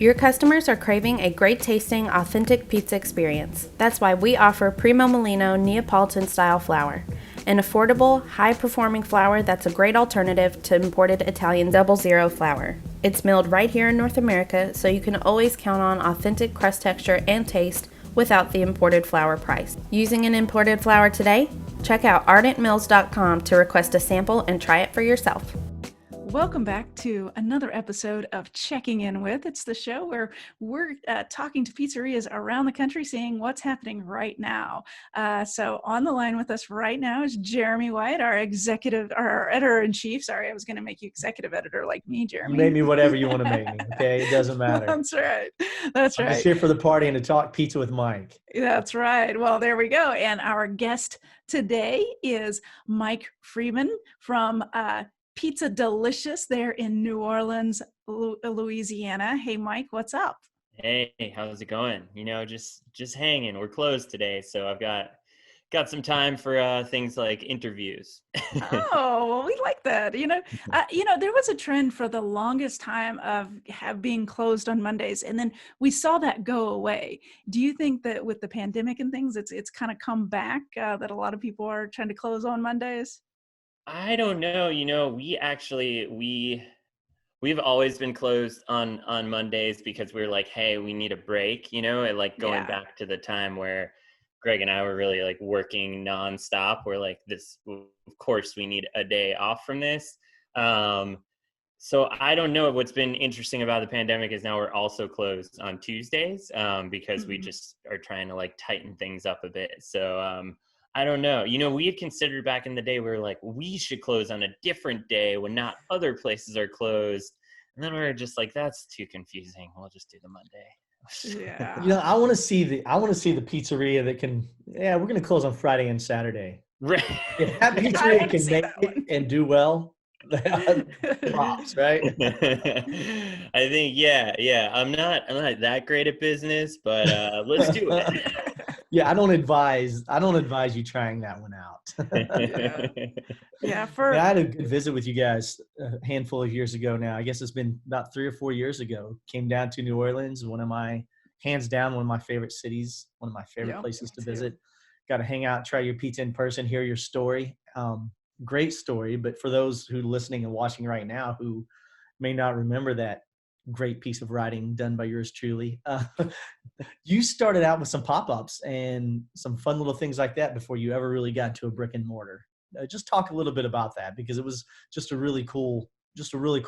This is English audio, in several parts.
Your customers are craving a great tasting, authentic pizza experience. That's why we offer Primo Molino Neapolitan style flour, an affordable, high performing flour that's a great alternative to imported Italian 00 flour. It's milled right here in North America, so you can always count on authentic crust texture and taste without the imported flour price. Using an imported flour today? Check out ardentmills.com to request a sample and try it for yourself. Welcome back to another episode of Checking In With. It's the show where we're talking to pizzerias around the country, seeing what's happening right now. So on the line with us right now is Jeremy White, our editor-in-chief. Sorry, I was going to make you executive editor like me, Jeremy. You made me whatever you want to make me, okay? It doesn't matter. That's right. That's right. I'm just here for the party and to talk pizza with Mike. That's right. Well, there we go. And our guest today is Mike Friedman from Pizza Delicious there in New Orleans, Louisiana. Hey, Mike, what's up? Hey, how's it going? You know, just hanging. We're closed today, so I've got some time for things like interviews. Oh, well, we like that. You know, there was a trend for the longest time of being closed on Mondays, and then we saw that go away. Do you think that with the pandemic and things, it's kind of come back, that a lot of people are trying to close on Mondays? I don't know. You know, we've always been closed on Mondays because we're like, hey, we need a break. You know, and like going back to the time where Greg and I were really like working nonstop. We're like, of course, we need a day off from this. So I don't know. What's been interesting about the pandemic is now we're also closed on Tuesdays because we just are trying to like tighten things up a bit. So I don't know. You know, we had considered back in the day, we were like, we should close on a different day when not other places are closed. And then we were just like, that's too confusing. We'll just do the Monday. Yeah. You know, I want to see the pizzeria that can, we're going to close on Friday and Saturday. Right. If that pizzeria can make it and do well, props, right? I think, yeah. I'm not that great at business, but let's do it. Yeah, I don't advise you trying that one out. Yeah. I had a good visit with you guys a handful of years ago now. I guess it's been about 3 or 4 years ago. Came down to New Orleans, hands down, one of my favorite cities, one of my favorite places to visit. Got to hang out, try your pizza in person, hear your story. Great story, but for those who are listening and watching right now who may not remember that great piece of writing done by yours truly, you started out with some pop-ups and some fun little things like that before you ever really got to a brick and mortar. Just talk a little bit about that, because it was just a really cool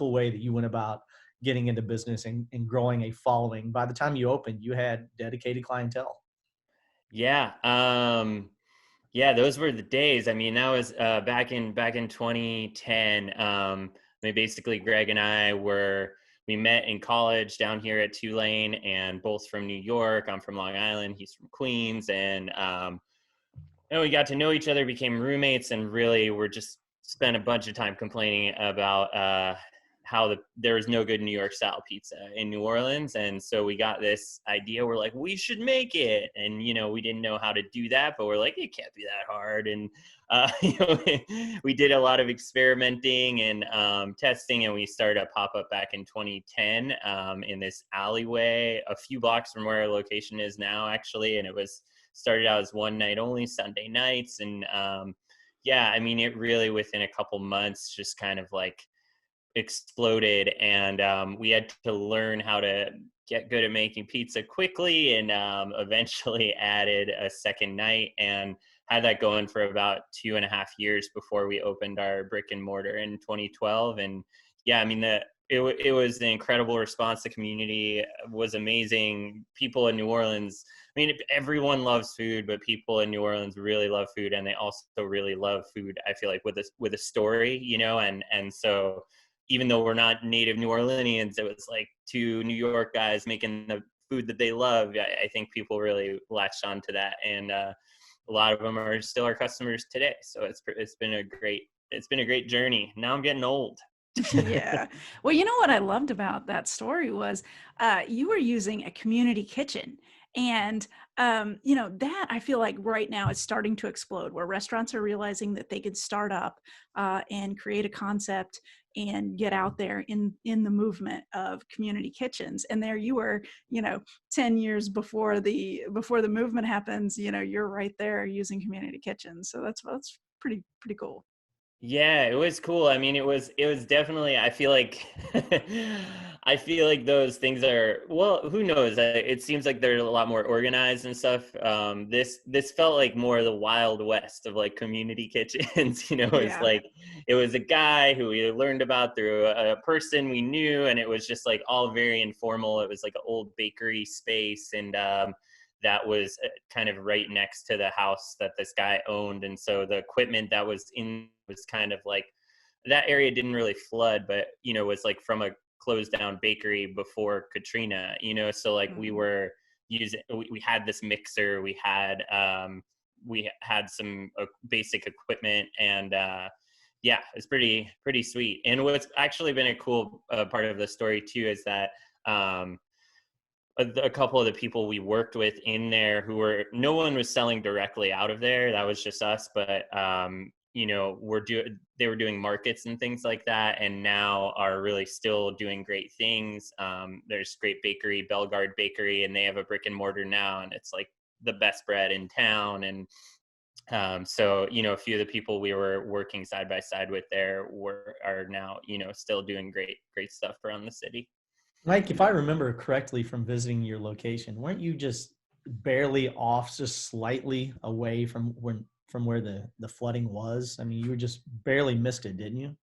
way that you went about getting into business and growing a following. By the time you opened, you had dedicated clientele. Yeah. Those were the days. I mean, that was back in 2010. Basically Greg and I we met in college down here at Tulane, and both from New York. I'm from Long Island. He's from Queens. And, we got to know each other, became roommates, and really were just spent a bunch of time complaining about how there was no good New York style pizza in New Orleans. And so we got this idea. We're like, we should make it. And, we didn't know how to do that, but we're like, it can't be that hard. And, we did a lot of experimenting and testing, and we started a pop-up back in 2010 in this alleyway, a few blocks from where our location is now, actually. And it started out as one night only, Sunday nights. And it really within a couple months just kind of like exploded, and we had to learn how to get good at making pizza quickly, and eventually added a second night and had that going for about 2.5 years before we opened our brick and mortar in 2012. And it was an incredible response. The community was amazing. People in New Orleans, everyone loves food, but people in New Orleans really love food, and they also really love food, I feel like, with a story, and so even though we're not native New Orleanians, it was like two New York guys making the food that they love. I think people really latched onto that, and a lot of them are still our customers today. So it's been a great journey. Now I'm getting old. Yeah. Well, you know what I loved about that story was you were using a community kitchen. And That I feel like right now is starting to explode, where restaurants are realizing that they could start up and create a concept and get out there in the movement of community kitchens. And there you were, 10 years before the movement happens, you're right there using community kitchens. So that's pretty cool. Yeah, it was cool. I mean, it was definitely, I feel like I feel like those things are, well, who knows? It seems like they're a lot more organized and stuff. This felt like more the Wild West of like community kitchens, it's Yeah. like it was a guy who we learned about through a person we knew, and it was just like all very informal. It was like an old bakery space, and that was kind of right next to the house that this guy owned. And so the equipment that was in was kind of like, that area didn't really flood, but, was like from a closed down bakery before Katrina, so like we were using, we had this mixer, we had some basic equipment, and yeah, it's pretty sweet. And what's actually been a cool part of the story too is that a couple of the people we worked with in there no one was selling directly out of there. That was just us. But, they were doing markets and things like that, and now are really still doing great things. There's great bakery, Bellegarde Bakery, and they have a brick and mortar now, and it's like the best bread in town. And so, a few of the people we were working side by side with there are now, still doing great stuff around the city. Mike, if I remember correctly from visiting your location, weren't you just barely off, just slightly away from where the flooding was? I mean, you were just barely missed it, didn't you?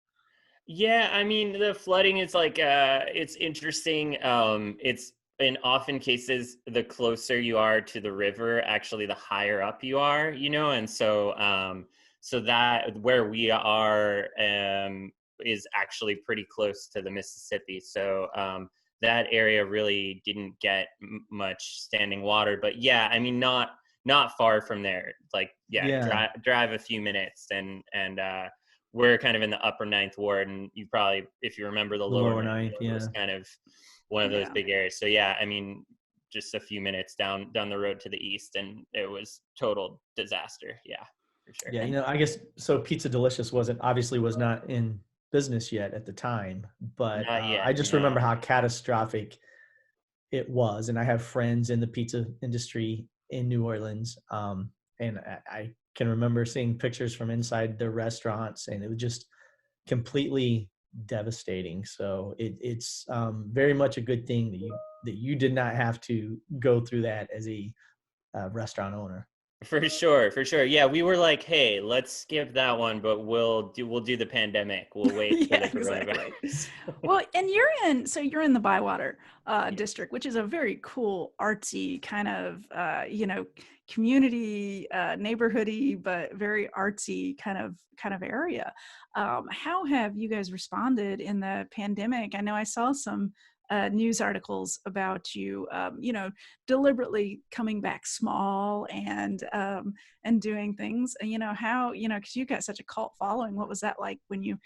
Yeah, I mean, the flooding is like it's interesting. It's in often cases, the closer you are to the river, actually the higher up you are, and so that where we are is actually pretty close to the Mississippi. So that area really didn't get much standing water. But yeah, I mean, not far from there. Like, yeah, Yeah. drive a few minutes, and we're kind of in the upper ninth ward, and you probably, if you remember, the The lower lower ninth ninth, ward yeah. was kind of one of those Yeah. big areas. So yeah, I mean, just a few minutes down the road to the east, and it was total disaster. Yeah, for sure. Yeah, I guess so. Pizza Delicious was not in business yet at the time, but Not I yet, just remember no. how catastrophic it was, and I have friends in the pizza industry in New Orleans, and I can remember seeing pictures from inside their restaurants, and it was just completely devastating. So it's very much a good thing that you did not have to go through that as a restaurant owner. For sure, for sure. Yeah, we were like, hey, let's skip that one, but we'll do the pandemic. We'll wait for Yeah, the exactly. coronavirus. Well, and you're in the Bywater Yeah. district, which is a very cool, artsy kind of, community, neighborhoody, but very artsy kind of area. How have you guys responded in the pandemic? I know I saw some news articles about you, deliberately coming back small and doing things. How, because you got such a cult following. What was that like when you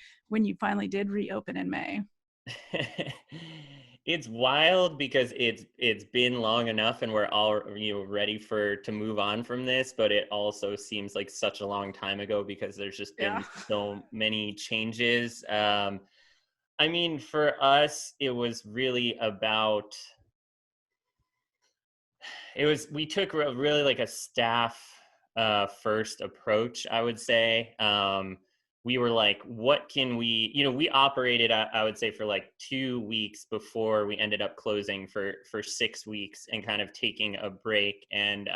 finally did reopen in May? It's wild because it's been long enough, and we're all ready to move on from this, but it also seems like such a long time ago because there's just Yeah. been so many changes. I mean, for us, it was really about, we took really like a staff first approach, I would say. We were like, what can we operated, I would say, for like 2 weeks before we ended up closing for 6 weeks and kind of taking a break. And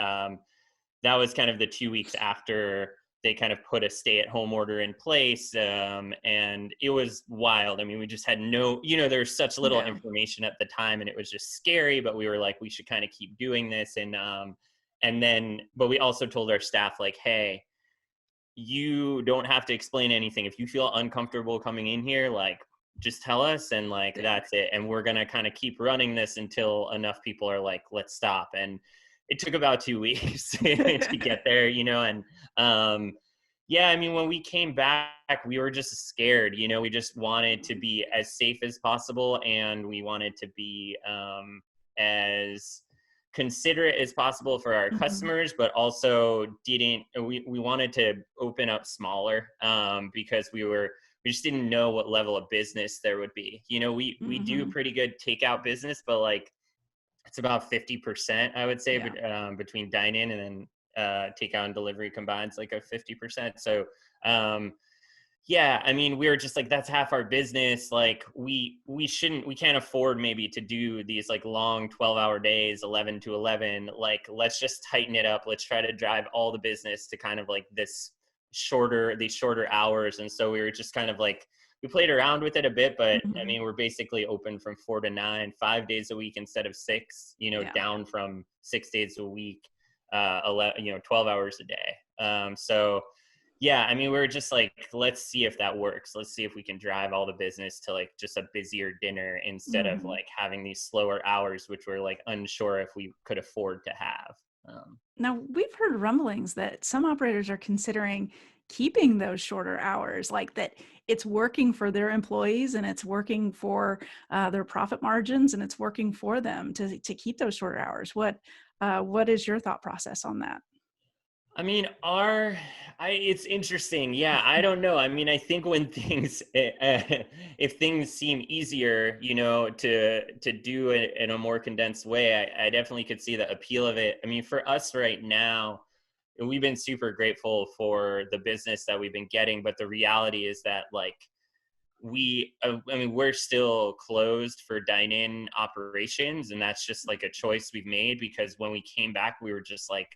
that was kind of the 2 weeks after they kind of put a stay-at-home order in place, and it was wild. I mean, we just had there was such little Yeah. information at the time, and it was just scary. But we were like, we should kind of keep doing this, but we also told our staff, like, hey, you don't have to explain anything. If you feel uncomfortable coming in here, like, just tell us, and like, Yeah. that's it. And we're gonna kind of keep running this until enough people are like, let's stop. And it took about 2 weeks to get there, and yeah, I mean, when we came back, we were just scared, we just wanted to be as safe as possible, and we wanted to be as considerate as possible for our customers, but also we wanted to open up smaller, because we just didn't know what level of business there would be. You know, we do pretty good takeout business, but like it's about 50%, I would say, between dine-in and then takeout and delivery combined, like a 50%. So yeah, I mean, we were just like, that's half our business. Like we can't afford maybe to do these like long 12-hour days, 11 to 11. Like, let's just tighten it up. Let's try to drive all the business to kind of like these shorter hours. And so we were just kind of like, we played around with it a bit, but I mean, we're basically open from 4 to 9, 5 days a week instead of 6, you know, down from 6 days a week, 12 hours a day. So yeah, I mean, we were just like, let's see if that works. Let's see if we can drive all the business to like just a busier dinner instead of like having these slower hours, which we're like unsure if we could afford to have. Now, we've heard rumblings that some operators are considering keeping those shorter hours, like that it's working for their employees and it's working for their profit margins and it's working for them to keep those shorter hours. What is your thought process on that? I mean, it's interesting. Yeah, I don't know. I mean, I think when if things seem easier, you know, to do it in a more condensed way, I definitely could see the appeal of it. I mean, for us right now, we've been super grateful for the business that we've been getting, but the reality is that like we're still closed for dine-in operations, and that's just like a choice we've made because when we came back, we were just like,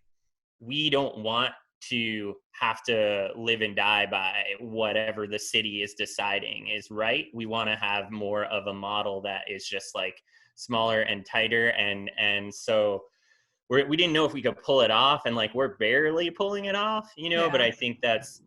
we don't want to have to live and die by whatever the city is deciding is right. We want to have more of a model that is just like smaller and tighter. And so we didn't know if we could pull it off, and like, we're barely pulling it off, you know, but I think that's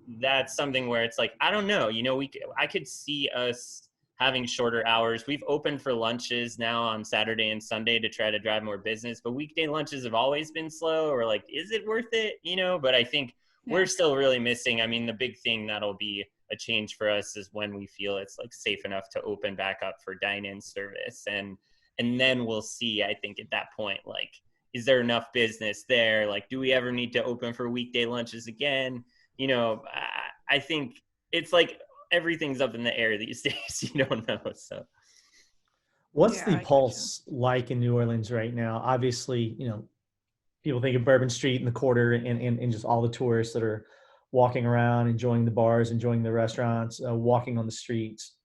something where it's like, I don't know, you know, I could see us having shorter hours. We've opened for lunches now on Saturday and Sunday to try to drive more business, but weekday lunches have always been slow, or like, is it worth it? You know, but I think we're still really missing. I mean, the big thing that'll be a change for us is when we feel it's like safe enough to open back up for dine-in service. And then we'll see, I think at that point, like, is there enough business there? Like, do we ever need to open for weekday lunches again? You know, I think it's like, everything's up in the air these days. You don't know. So what's the pulse like in New Orleans right now? Obviously, you know, people think of Bourbon Street and the quarter and just all the tourists that are walking around, enjoying the bars, enjoying the restaurants, walking on the streets.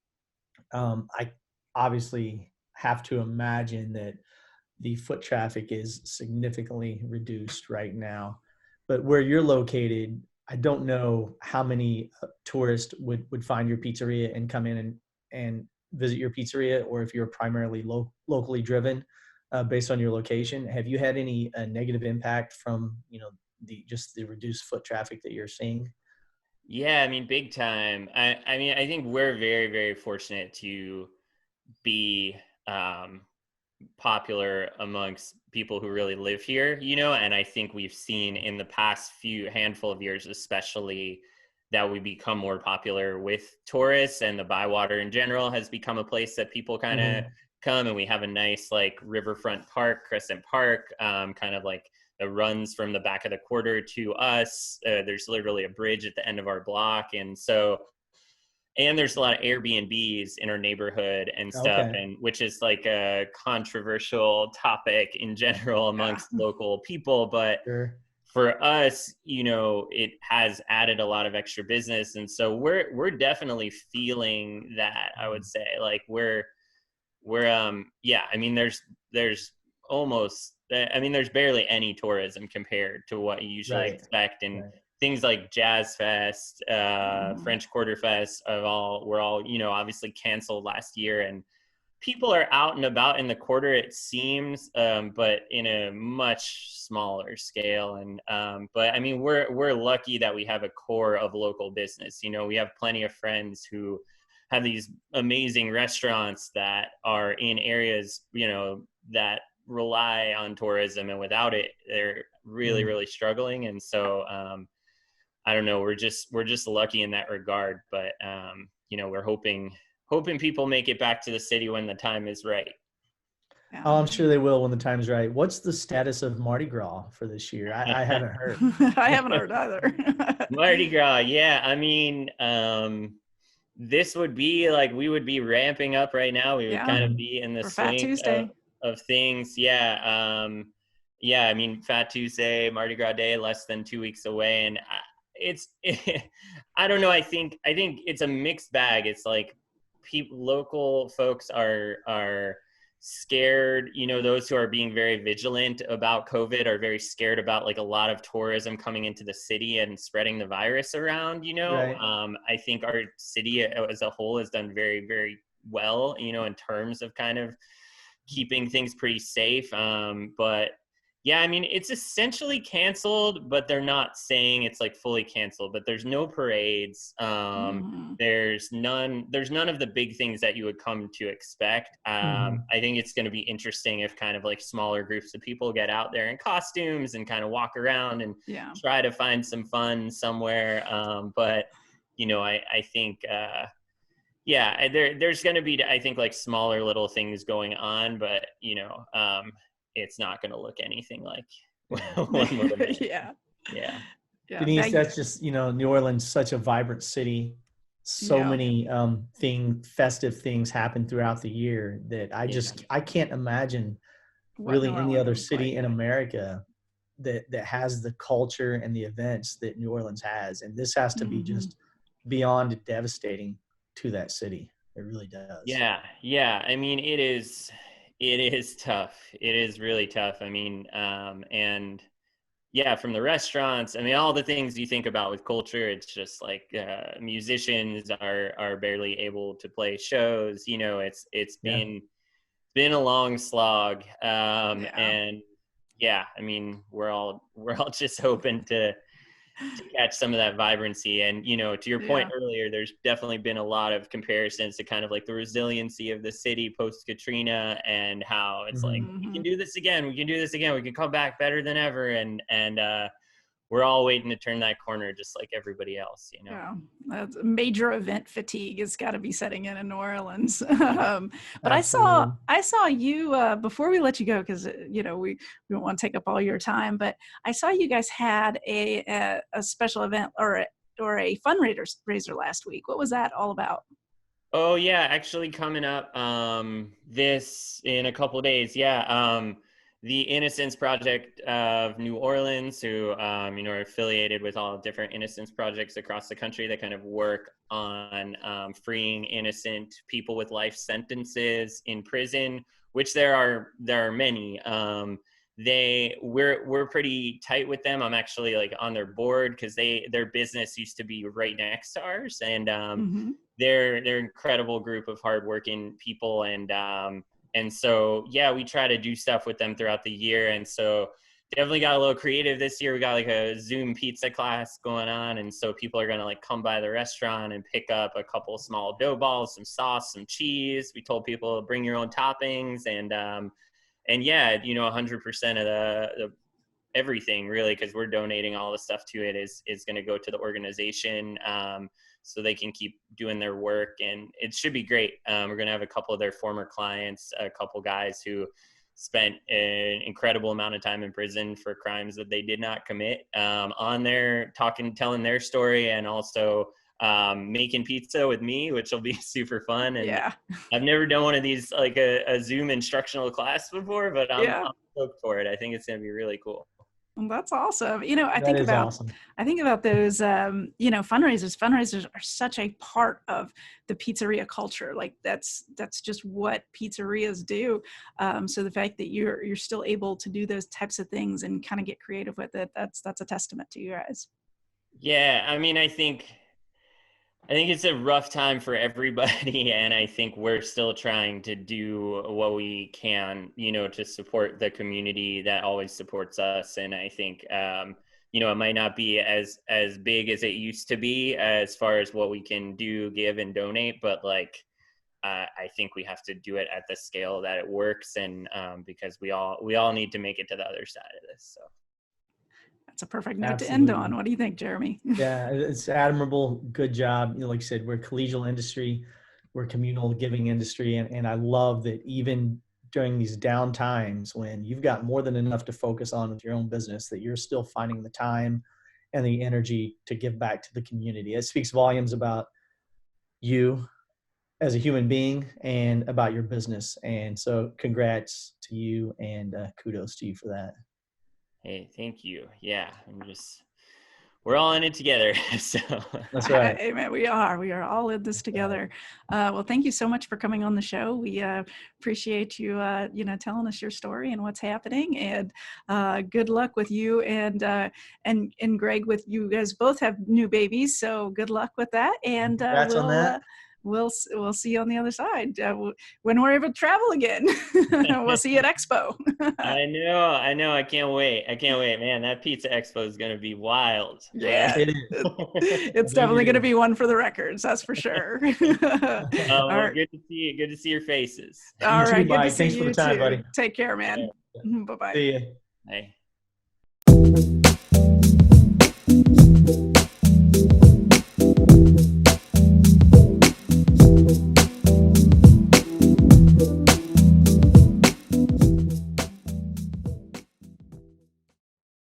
I obviously have to imagine that the foot traffic is significantly reduced right now, but where you're located, I don't know how many tourists would find your pizzeria and come in and visit your pizzeria, or if you're primarily locally driven based on your location. Have you had any negative impact from, you know, the reduced foot traffic that you're seeing? Yeah, I mean, big time. I mean, I think we're very, very fortunate to be popular amongst people who really live here, you know, and I think we've seen in the past handful of years, especially, that we become more popular with tourists, and the Bywater in general has become a place that people kind of come, and we have a nice like riverfront park, Crescent Park, kind of like that runs from the back of the quarter to us. There's literally a bridge at the end of our block, and there's a lot of Airbnbs in our neighborhood and stuff, and which is like a controversial topic in general amongst local people. But for us, you know, it has added a lot of extra business. And so we're definitely feeling that, I would say. Like we're yeah, I mean, there's barely any tourism compared to what you usually expect. And things like Jazz Fest, French Quarter Fest were all, you know, obviously canceled last year, and people are out and about in the quarter, it seems, but in a much smaller scale. And but I mean, we're lucky that we have a core of local business. You know, we have plenty of friends who have these amazing restaurants that are in areas, you know, that rely on tourism, and without it, they're really, really struggling. And so I don't know, we're just lucky in that regard. But you know, we're hoping people make it back to the city when the time is right. Yeah. Oh, I'm sure they will when the time's right. What's the status of Mardi Gras for this year? I haven't heard. I haven't heard either. Mardi Gras, yeah. I mean, this would be like, we would be ramping up right now. We would kind of be in the For Fat swing Tuesday. of things. Yeah. Yeah, I mean, Fat Tuesday, Mardi Gras Day, less than 2 weeks away. And I don't know. I think it's a mixed bag. It's like local folks are scared. Those who are being very vigilant about COVID are very scared about like a lot of tourism coming into the city and spreading the virus around. Right. I think our city as a whole has done very, very well, in terms of kind of keeping things pretty safe. But yeah, I mean, it's essentially canceled, but they're not saying it's like fully canceled. But there's no parades. There's none of the big things that you would come to expect. I think it's going to be interesting if kind of like smaller groups of people get out there in costumes and kind of walk around and try to find some fun somewhere. But I think there's going to be, I think, like smaller little things going on, but it's not going to look anything like one movie. Yeah. Denise, that's just, New Orleans, such a vibrant city. So many festive things happen throughout the year that I can't imagine really any other city in America that has the culture and the events that New Orleans has. And this has to be just beyond devastating to that city. It really does. Yeah. I mean, it is tough. It is really tough. I mean, and yeah, from the restaurants, I mean, all the things you think about with culture, it's just like musicians are barely able to play shows. It's been a long slog. And yeah, I mean, we're all just hoping to catch some of that vibrancy. And, to your point earlier, there's definitely been a lot of comparisons to kind of like the resiliency of the city post Katrina and how it's like, we can do this again. We can come back better than ever. And we're all waiting to turn that corner just like everybody else, Yeah, that's major event fatigue has got to be setting in New Orleans. But I saw you before we let you go, because we don't want to take up all your time, but I saw you guys had a special event or a fundraiser last week. What was that all about? Oh yeah, actually coming up this in a couple of days. The Innocence Project of New Orleans, who are affiliated with all different innocence projects across the country that kind of work on freeing innocent people with life sentences in prison, which there are many. We're pretty tight with them. I'm actually like on their board because their business used to be right next to ours, and they're an incredible group of hardworking people, and so, we try to do stuff with them throughout the year. And so definitely got a little creative this year. We got like a Zoom pizza class going on. And so people are going to like come by the restaurant and pick up a couple of small dough balls, some sauce, some cheese. We told people to bring your own toppings and 100% of the everything really, because we're donating all the stuff to it is going to go to the organization. So they can keep doing their work, and it should be great. We're going to have a couple of their former clients, a couple guys who spent an incredible amount of time in prison for crimes that they did not commit, on there telling their story, and also making pizza with me, which will be super fun. And I've never done one of these, like a Zoom instructional class before, but I'm stoked for it. I think it's going to be really cool. Well, that's awesome. I think about those, fundraisers. Fundraisers are such a part of the pizzeria culture. Like that's just what pizzerias do. So the fact that you're still able to do those types of things and kind of get creative with it, that's a testament to you guys. Yeah. I mean, I think it's a rough time for everybody, and I think we're still trying to do what we can, to support the community that always supports us. And I think, it might not be as big as it used to be as far as what we can do, give, and donate, but like, I think we have to do it at the scale that it works, and because we all need to make it to the other side of this. So. That's a perfect note to end on. What do you think, Jeremy? Yeah, it's admirable. Good job. Like you said, we're a collegial industry, we're a communal giving industry. And I love that even during these down times when you've got more than enough to focus on with your own business, that you're still finding the time and the energy to give back to the community. It speaks volumes about you as a human being and about your business. And so congrats to you, and kudos to you for that. Hey, thank you. Yeah, we're all in it together. So that's right. Amen. We are all in this together. Well, thank you so much for coming on the show. We appreciate you, telling us your story and what's happening. And good luck with you and Greg. With you guys both have new babies, so good luck with that. And congrats on that. We'll see you on the other side when we're able to travel again. We'll see you at Expo. I know. I can't wait. Man, that Pizza Expo is going to be wild. Yeah, it's definitely going to be one for the records. That's for sure. Well, good to see you. Good to see your faces. All right. Good to see you. Thanks for the time, buddy. Take care, man. Yeah. Bye-bye. See ya. Bye.